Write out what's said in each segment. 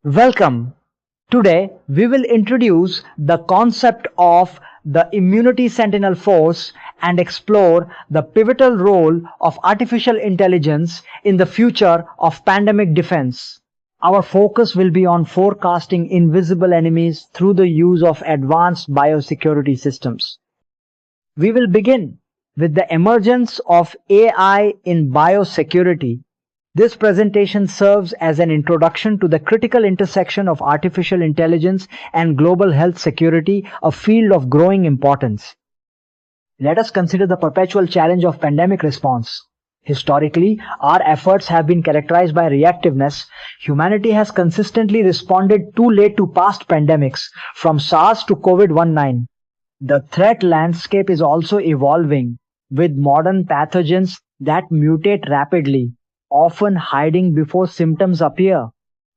Welcome. Today we will introduce the concept of the Immunity Sentinel Force and explore the pivotal role of artificial intelligence in the future of pandemic defense. Our focus will be on forecasting invisible enemies through the use of advanced biosecurity systems. We will begin with the emergence of AI in biosecurity. This presentation serves as an introduction to the critical intersection of artificial intelligence and global health security, a field of growing importance. Let us consider the perpetual challenge of pandemic response. Historically, our efforts have been characterized by reactiveness. Humanity has consistently responded too late to past pandemics, from SARS to COVID-19. The threat landscape is also evolving, with modern pathogens that mutate rapidly, often hiding before symptoms appear.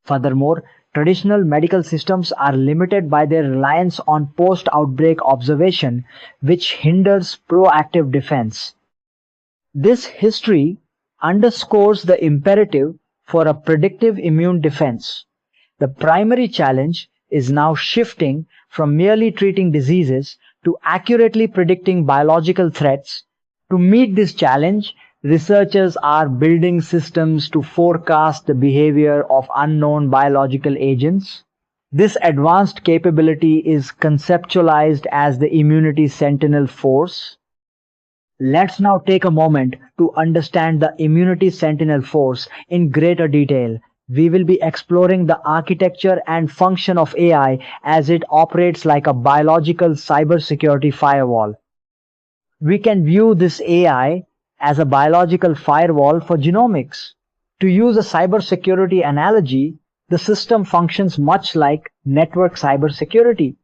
Furthermore, traditional medical systems are limited by their reliance on post-outbreak observation, which hinders proactive defense. This history underscores the imperative for a predictive immune defense. The primary challenge is now shifting from merely treating diseases to accurately predicting biological threats. To meet this challenge, researchers are building systems to forecast the behavior of unknown biological agents. This advanced capability is conceptualized as the Immunity Sentinel Force. Let's now take a moment to understand the Immunity Sentinel Force in greater detail. We will be exploring the architecture and function of AI as it operates like a biological cybersecurity firewall. We can view this AI as a biological firewall for genomics. To use a cybersecurity analogy, the system functions much like network cybersecurity.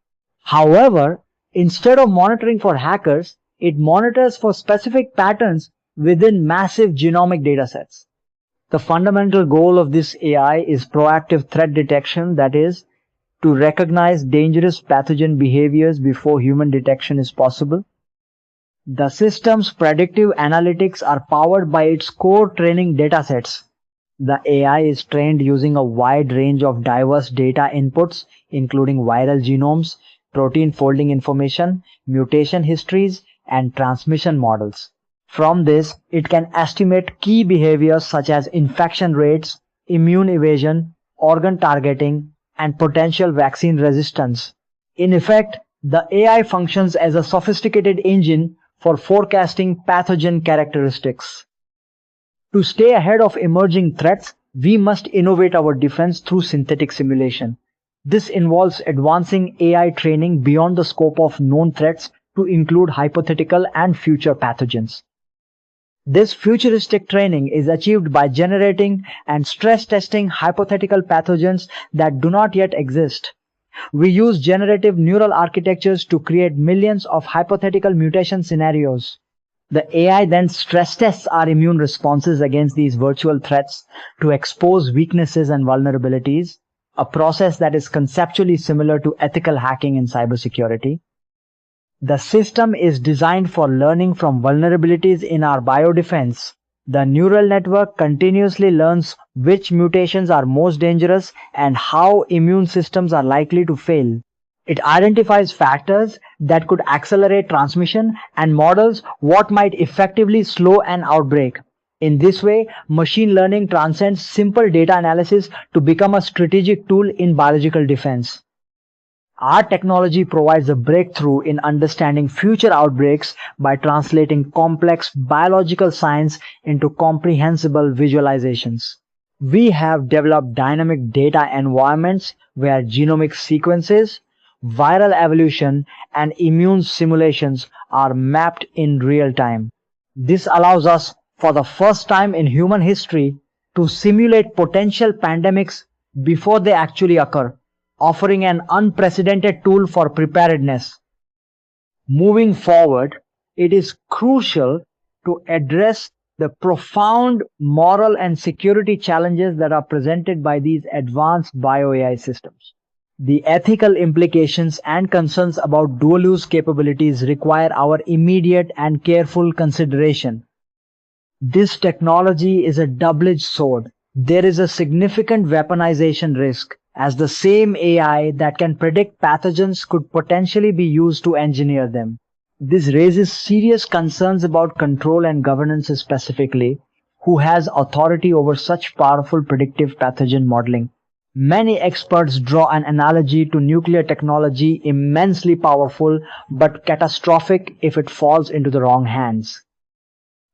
However, instead of monitoring for hackers, it monitors for specific patterns within massive genomic datasets. The fundamental goal of this AI is proactive threat detection, that is, to recognize dangerous pathogen behaviors before human detection is possible. The system's predictive analytics are powered by its core training datasets. The AI is trained using a wide range of diverse data inputs, including viral genomes, protein folding information, mutation histories, and transmission models. From this, it can estimate key behaviors such as infection rates, immune evasion, organ targeting, and potential vaccine resistance. In effect, the AI functions as a sophisticated engine for forecasting pathogen characteristics. To stay ahead of emerging threats, we must innovate our defense through synthetic simulation. This involves advancing AI training beyond the scope of known threats to include hypothetical and future pathogens. This futuristic training is achieved by generating and stress testing hypothetical pathogens that do not yet exist. We use generative neural architectures to create millions of hypothetical mutation scenarios. The AI then stress tests our immune responses against these virtual threats to expose weaknesses and vulnerabilities, a process that is conceptually similar to ethical hacking in cybersecurity. The system is designed for learning from vulnerabilities in our biodefense. The neural network continuously learns which mutations are most dangerous and how immune systems are likely to fail. It identifies factors that could accelerate transmission and models what might effectively slow an outbreak. In this way, machine learning transcends simple data analysis to become a strategic tool in biological defense. Our technology provides a breakthrough in understanding future outbreaks by translating complex biological science into comprehensible visualizations. We have developed dynamic data environments where genomic sequences, viral evolution, and immune simulations are mapped in real time. This allows us, for the first time in human history, to simulate potential pandemics before they actually occur, offering an unprecedented tool for preparedness. Moving forward, it is crucial to address the profound moral and security challenges that are presented by these advanced bio-AI systems. The ethical implications and concerns about dual-use capabilities require our immediate and careful consideration. This technology is a double-edged sword. There is a significant weaponization risk. as the same AI that can predict pathogens could potentially be used to engineer them. This raises serious concerns about control and governance specifically. Who has authority over such powerful predictive pathogen modeling? Many experts draw an analogy to nuclear technology, immensely powerful but catastrophic if it falls into the wrong hands.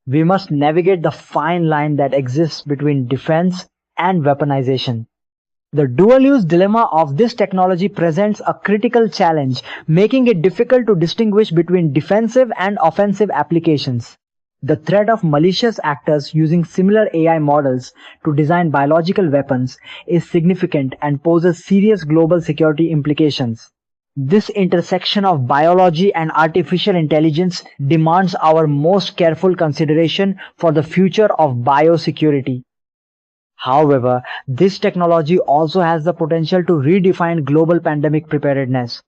We must navigate the fine line that exists between defense and weaponization. The dual-use dilemma of this technology presents a critical challenge, making it difficult to distinguish between defensive and offensive applications. The threat of malicious actors using similar AI models to design biological weapons is significant and poses serious global security implications. This intersection of biology and artificial intelligence demands our most careful consideration for the future of biosecurity. However, this technology also has the potential to redefine global pandemic preparedness.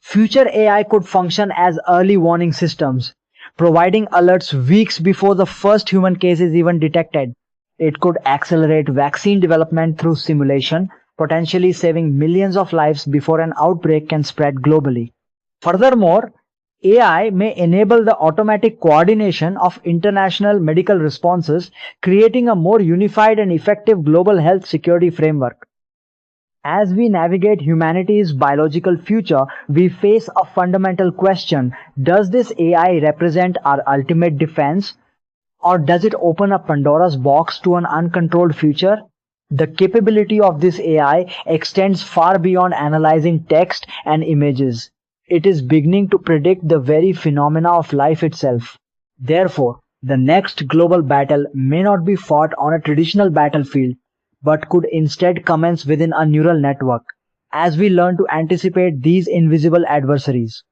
Future AI could function as early warning systems, providing alerts weeks before the first human case is even detected. It could accelerate vaccine development through simulation, potentially saving millions of lives before an outbreak can spread globally. Furthermore, AI may enable the automatic coordination of international medical responses, creating a more unified and effective global health security framework. As we navigate humanity's biological future, we face a fundamental question. Does this AI represent our ultimate defense, or does it open a Pandora's box to an uncontrolled future? The capability of this AI extends far beyond analyzing text and images. It is beginning to predict the very phenomena of life itself. Therefore, the next global battle may not be fought on a traditional battlefield, but could instead commence within a neural network, as we learn to anticipate these invisible adversaries.